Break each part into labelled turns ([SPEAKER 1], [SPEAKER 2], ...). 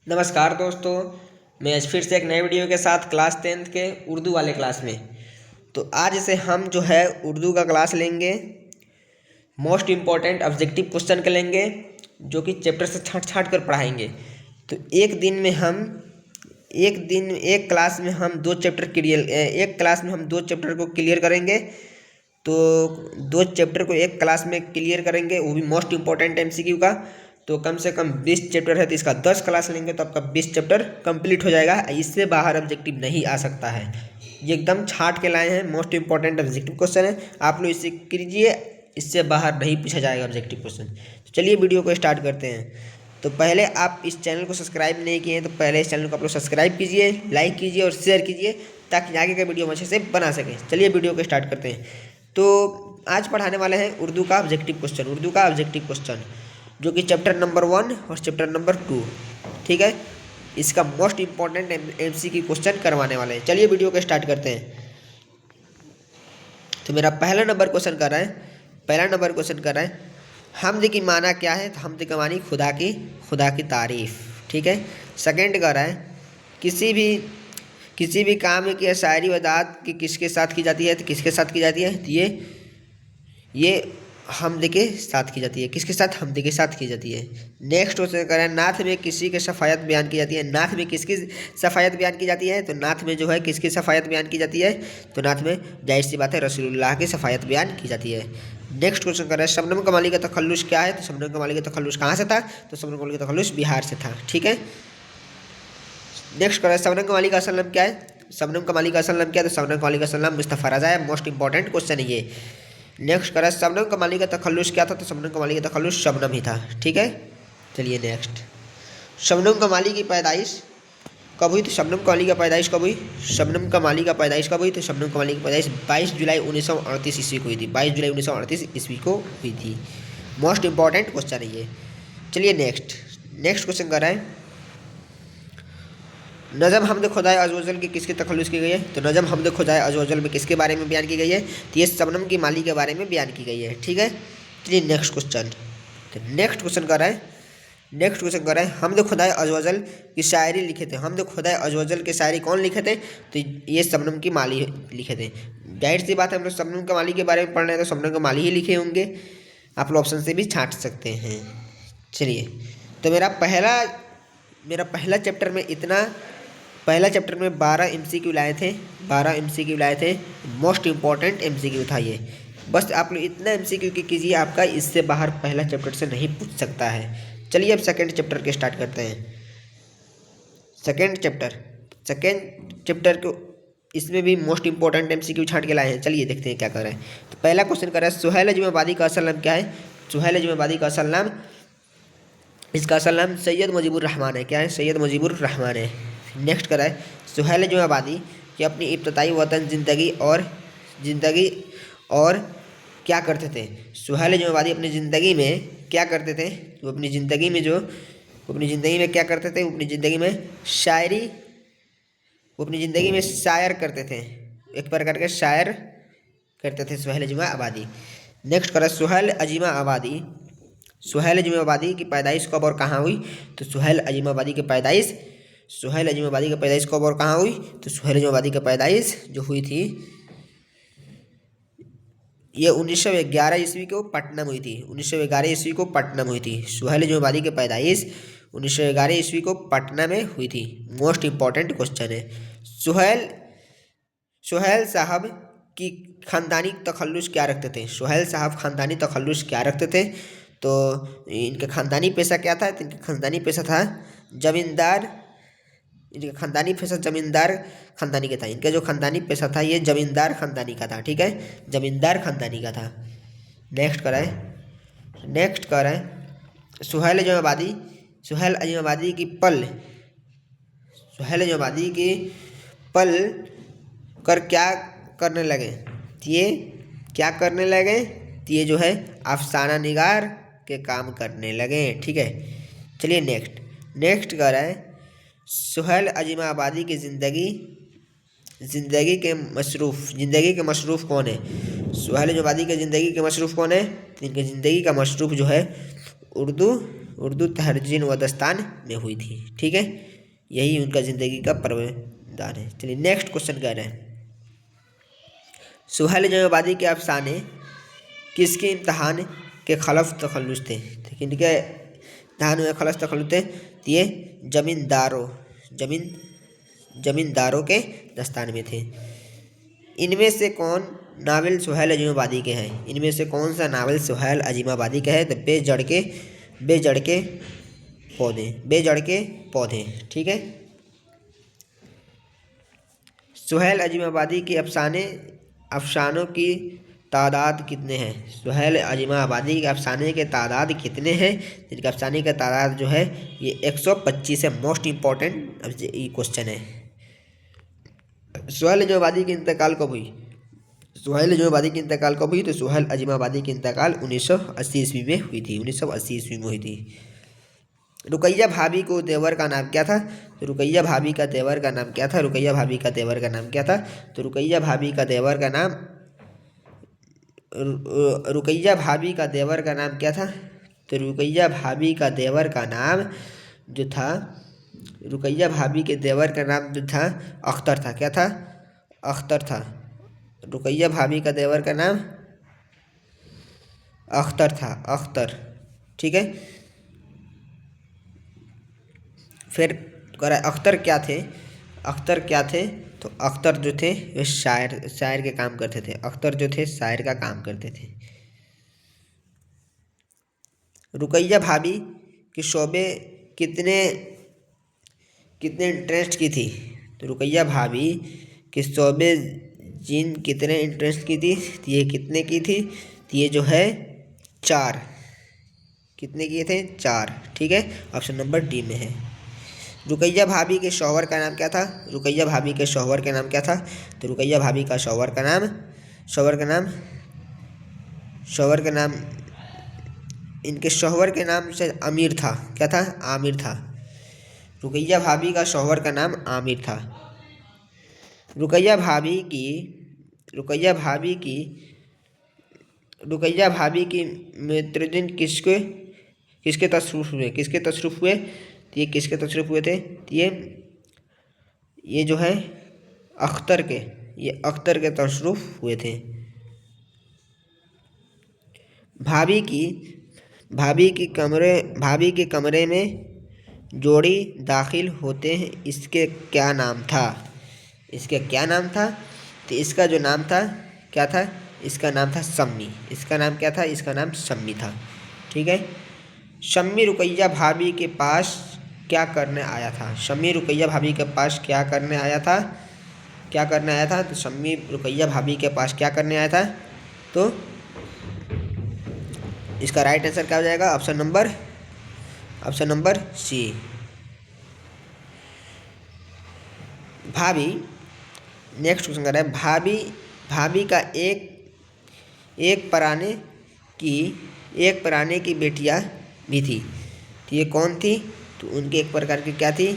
[SPEAKER 1] नमस्कार दोस्तों, मैं आज फिर से एक नए वीडियो के साथ क्लास 10th के उर्दू वाले क्लास में। तो आज से हम जो है उर्दू का क्लास लेंगे। मोस्ट इम्पॉर्टेंट ऑब्जेक्टिव क्वेश्चन के लेंगे जो कि चैप्टर से छाँट छाँट कर पढ़ाएंगे। तो एक क्लास में हम दो चैप्टर को क्लियर करेंगे। तो दो चैप्टर को एक क्लास में क्लियर करेंगे, वो भी मोस्ट इम्पॉर्टेंट एमसीक्यू का। तो कम से कम 20 चैप्टर है तो इसका 10 क्लास लेंगे तो आपका 20 चैप्टर कंप्लीट हो जाएगा। इससे बाहर ऑब्जेक्टिव नहीं आ सकता है। ये एकदम छाट के लाए हैं, मोस्ट इंपॉर्टेंट ऑब्जेक्टिव क्वेश्चन है। आप लोग इसे कीजिए, इससे बाहर नहीं पूछा जाएगा ऑब्जेक्टिव क्वेश्चन। तो चलिए वीडियो को स्टार्ट करते हैं। तो पहले आप इस चैनल को सब्सक्राइब नहीं किए हैं तो पहले इस चैनल को आप लोग सब्सक्राइब कीजिए, लाइक कीजिए और शेयर कीजिए ताकि आगे का वीडियो हम अच्छे से बना सकें। चलिए वीडियो को स्टार्ट करते हैं। तो आज पढ़ाने वाले हैं उर्दू का ऑब्जेक्टिव क्वेश्चन जो कि चैप्टर नंबर 1 और चैप्टर नंबर 2, ठीक है। इसका मोस्ट इंपॉर्टेंट एमसीक्यू क्वेश्चन करवाने वाले हैं। चलिए वीडियो को स्टार्ट करते हैं। तो मेरा पहला नंबर क्वेश्चन कर रहा है हमद की माना क्या है। तो हमद का मानी खुदा की तारीफ़, ठीक है। सेकंड कर रहा है किसी भी काम की शायरी वदात की किसके साथ की जाती है। तो किसके साथ की जाती है। तो ये हमद के साथ की जाती है। किसके साथ। हमद के साथ की जाती है। नेक्स्ट क्वेश्चन कर रहा है नाथ में किसी की सफ़ायत बयान की जाती है। नाथ में किसकी सफ़ायत बयान की जाती है। तो नाथ में जो है किसकी सफ़ायत बयान की जाती है। तो नाथ में जाहिर सी बात है रसूलुल्लाह की सफ़ायत बयान की जाती है। नेक्स्ट क्वेश्चन कर रहा है शबनम कमाली का तखल्लुस क्या है। तो शबनम कमाली का तखल्लुस कहाँ से था। तो शबनम कमाली का तखल्लुस बिहार से था, ठीक है। नेक्स्ट कर रहा है शबनम कमाली का असल नाम क्या है। शबनम कमाली का असल नाम क्या है। तो शबनम कमाली का असल नाम मुस्तफ़ा रज़ा है। मोस्ट इंपॉर्टेंट क्वेश्चन है ये। नेक्स्ट करा शबनम कमाली का तखल्लुस क्या था। तो शबनम कमाली का तखल्लुस शबनम ही था, ठीक है। चलिए नेक्स्ट, शबनम कमाली की पैदाइश कब हुई। तो शबनम कमाली का पैदाइश कब हुई। शबनम कमाली का पैदाइश कब हुई। तो शबनम कमाली की पैदाइश 22 जुलाई 1938 ईस्वी को हुई थी। 22 जुलाई 1938 ईस्वी को हुई थी। मोस्ट इंपॉर्टेंट क्वेश्चन है ये। चलिए नेक्स्ट क्वेश्चन कर रहा है नज़म हमद खुदाए अज़वजल की किसके तखल्लुस की गई है। तो नज़म हमद खुदाए अज़वजल में किसके बारे में बयान की गई है। तो ये शबनम की माली के बारे में बयान की गई है, ठीक है। चलिए नेक्स्ट क्वेश्चन कर रहा है हमद खुदाए अज़वजल की शायरी लिखे थे। हमद खुदाए अज़वजल के शायरी कौन लिखे थे। तो ये शबनम की माली लिखे थे। जाहिर सी बात है हम लोग शबनम की माली के बारे में पढ़ रहे हैं तो शबनम की माली ही लिखे होंगे। आप लोग ऑप्शन से भी छाँट सकते हैं। चलिए, तो मेरा पहला चैप्टर में पहला चैप्टर में 12 एमसीक्यू लाए थे। मोस्ट इंपॉर्टेंट एमसीक्यू था ये। बस आप लोग इतना एमसीक्यू की कीजिए, आपका इससे बाहर पहला चैप्टर से नहीं पूछ सकता है। चलिए अब सेकंड चैप्टर के स्टार्ट करते हैं। सेकंड चैप्टर को इसमें भी मोस्ट इंपॉर्टेंट एमसीक्यू छांट के लाए हैं। चलिए देखते हैं क्या कर रहे हैं। तो पहला क्वेश्चन कर रहा है सुहेल अजम आबादी का असल नाम क्या है। सुहेल अजम आबादी का असल नाम, इसका असल नाम सैयद मुजीबुर रहमान है। क्या है। सैयद मुजीबुर रहमान है। नेक्स्ट करा है सुहेल अजम आबादी कि अपनी इब्तदाई वतन ज़िंदगी और क्या करते थे। सुहेल अजम आबादी अपनी ज़िंदगी में क्या करते थे। वो अपनी ज़िंदगी में क्या करते थे। वो अपनी ज़िंदगी में शायर करते थे। एक प्रकार के शायर करते थे सुहेल अजम आबादी। नेक्स्ट करा सुहेल अजम आबादी की पैदाइश कब और कहाँ हुई। तो सुहेल अजम आबादी की पैदाइश कब और कहाँ हुई। तो सुहेल अजम आबादी की पैदाइश जो हुई थी ये 1911 ईस्वी को पटना में हुई थी। 1911 ईस्वी को पटना में हुई थी। सुहेल अजम आबादी की पैदाइश 1911 ईस्वी को पटना में हुई थी। मोस्ट इंपॉर्टेंट क्वेश्चन है। सुहेल साहब की ख़ानदानी तखल्लुस क्या रखते थे। सुहेल साहब ख़ानदानी तखल्लुस क्या रखते थे। तो इनका ख़ानदानी पेशा क्या था। तो इनका ख़ानदानी पेशा था जमींदार। इनका ख़ानदानी पेशा जमींदार ख़ानदानी का था। इनका जो ख़ानदानी पेशा था ये जमींदार ख़ानदानी का था, ठीक है। जमींदार ख़ानदानी का था। नेक्स्ट कर रहा है सुहेल अजम आबादी की पल कर क्या करने लगे। ये क्या करने लगे। ये जो है अफसाना निगार के काम करने लगे, ठीक है। चलिए नेक्स्ट कर रहा है सुहेल अजम आबादी की ज़िंदगी के मशरूफ़ कौन है। सुहेल अजम आबादी के ज़िंदगी के मशरूफ़ कौन है। इनके ज़िंदगी का मशरूफ़ जो है उर्दू उर्दू तहरीन व दस्तान में हुई थी। ठीक है, यही उनका ज़िंदगी का प्रवदान है। चलिए नेक्स्ट क्वेश्चन कह रहे हैं, सुहेल जमाबादी के अफसाने किसके इम्तहान के खिलाफ तखल्लुस थे? तो किनके इम्तहान में खिलाफ तखल्लुस थे? तो ये जमींदारों के दस्तान में थे। इनमें से कौन नावल सुहेल अजीमाबादी के हैं? इनमें से कौन सा नावल सुहेल अजीमाबादी का है? तो बेजड़ के पौधे। ठीक है, सुहेल अजीमाबादी के अफसानों की तादाद कितने हैं? सुहेल अजीमाबादी के अफसाने के तादाद कितने हैं? जिनके अफसाने का तादाद जो है ये 125 है। मोस्ट इम्पॉर्टेंट क्वेश्चन है। सुहेल अजीमाबादी की इंतकाल कब हुई? तो सुहेल अजीमाबादी की इंतकाल 1980 ईस्वी में हुई थी। 1980 ईस्वी में हुई थी। रुकैया भाभी को देवर का नाम क्या था? तो रुकैया भाभी का देवर का नाम क्या था? तो रुकैया भाभी का देवर का नाम क्या था? तो रुकैया भाभी के देवर का नाम जो था अख्तर था। क्या था? अख्तर था। रुकैया भाभी का देवर का नाम अख्तर। ठीक है, फिर अख्तर क्या थे? तो अख्तर जो थे वे शायर के काम करते थे। शायर का काम करते थे। रुकैया भाभी के शोबे कितने इंटरेस्ट की थी? तो रुकैया भाभी के शोबे जिन कितने इंटरेस्ट की थी? तो ये कितने की थी? तो ये जो है 4। कितने किए थे? 4। ठीक है, ऑप्शन नंबर डी में है। रुकैया भाभी के शौहर का नाम क्या था? तो रुकैया भाभी का शौहर का नाम इनके शौहर के नाम से आमिर था। क्या था? आमिर था। रुकैया भाभी का शौहर का नाम आमिर था। रुकैया भाभी की मृत्युदिन किसके तशरीफ हुए? तो ये किसके तशरीफ हुए थे? तो ये जो है अख्तर के तशरीफ हुए थे। भाभी के कमरे में जोड़ी दाखिल होते हैं, इसके क्या नाम था? तो इसका जो नाम था क्या था? इसका नाम था शम्मी। इसका नाम क्या था? इसका नाम शम्मी था। ठीक है, शम्मी रुकैया भाभी के पास क्या करने आया था? तो शम्मी रुकैया भाभी के पास क्या करने आया था? तो इसका राइट आंसर क्या हो जाएगा? Option number C. भाभी, नेक्स्ट क्वेश्चन कर रहा है, भाभी का एक पराने की बेटियां भी थी। तो ये कौन थी? तो उनके एक प्रकार की क्या थी?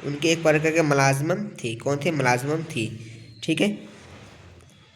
[SPEAKER 1] उनके एक प्रकार के मुलाजमम थी। कौन थे? मुलाजमम थी। ठीक है,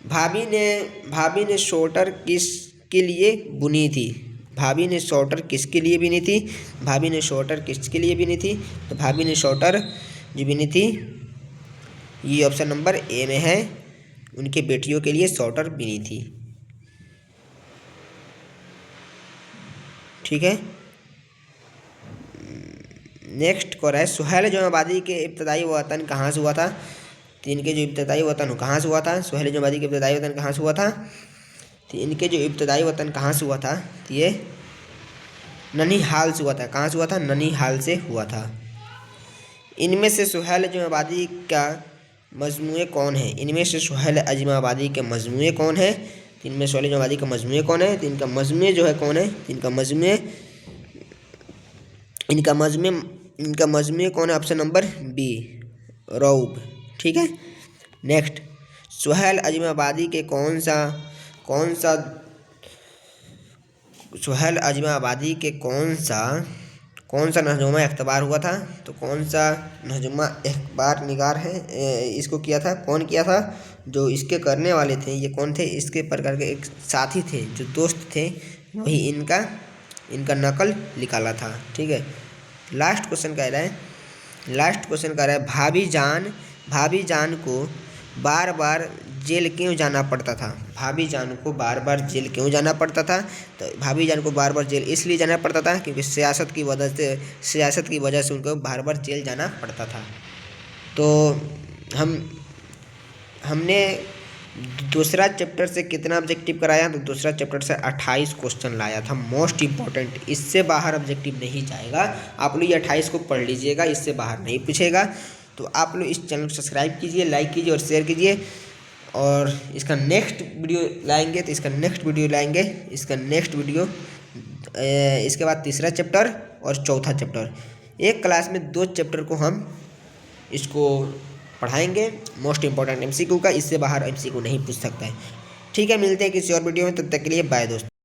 [SPEAKER 1] भाभी ने स्वेटर किसके लिए बुनी थी? तो भाभी ने स्वेटर किसके लिए बुनी थी? तो भाभी ने स्वेटर जो बुनी थी ये ऑप्शन नंबर ए में है। उनके बेटियों के लिए स्वेटर बुनी थी। ठीक है, नेक्स्ट को है, सुहेल जमाबादी के इब्तदाई वतन कहाँ से हुआ था? तो इनके जो इब्तदाई वतन कहाँ से हुआ था? सुहेल जमाबादी के इब्तदाई वतन कहाँ से हुआ था? तो इनके जो इब्तदाई वतन कहाँ से हुआ था? तो ये ननिहाल से हुआ था। कहाँ से हुआ था? ननिहाल से हुआ था। इनमें से सुहेल जमाबादी का मजमूए कौन है? इनमें से सुहेल अजीमाबादी के मजमूए कौन है? तो इनमें सुहेल जमाबादी के मजमूए कौन है? तो इनका मजमूए जो है कौन है? इनका मजमूए कौन है? ऑप्शन नंबर बी, रऊब। ठीक है, नेक्स्ट, सुहेल अजीमाबादी के कौन सा नजमा अख्तबार हुआ था? तो कौन सा नजमा अखबार निगार है इसको किया था? कौन किया था? जो इसके करने वाले थे ये कौन थे? इसके प्रकार के एक साथी थे, जो दोस्त थे, वही इनका इनका नकल निकाला था। ठीक है, लास्ट क्वेश्चन कह रहा है भाभी जान को बार बार जेल क्यों जाना पड़ता था। भाभी जान को बार बार जेल क्यों जाना पड़ता था। तो भाभी जान को बार बार जेल इसलिए जाना पड़ता था क्योंकि सियासत की वजह से उनको बार बार जेल जाना पड़ता था। तो हमने दूसरा चैप्टर से कितना ऑब्जेक्टिव कराया, तो दूसरा चैप्टर से 28 क्वेश्चन लाया था, मोस्ट इंपॉर्टेंट। इससे बाहर ऑब्जेक्टिव नहीं जाएगा। आप लोग ये 28 को पढ़ लीजिएगा, इससे बाहर नहीं पूछेगा। तो आप लोग इस चैनल को सब्सक्राइब कीजिए, लाइक कीजिए और शेयर कीजिए। और इसका नेक्स्ट वीडियो लाएंगे इसके बाद तीसरा चैप्टर और चौथा चैप्टर, एक क्लास में 2 चैप्टर को हम इसको पढ़ाएंगे। मोस्ट इंपॉर्टेंट MCQ का, इससे बाहर MCQ नहीं पूछ सकता है। ठीक है, मिलते हैं किसी और वीडियो में, तब तक के लिए बाय दोस्तों।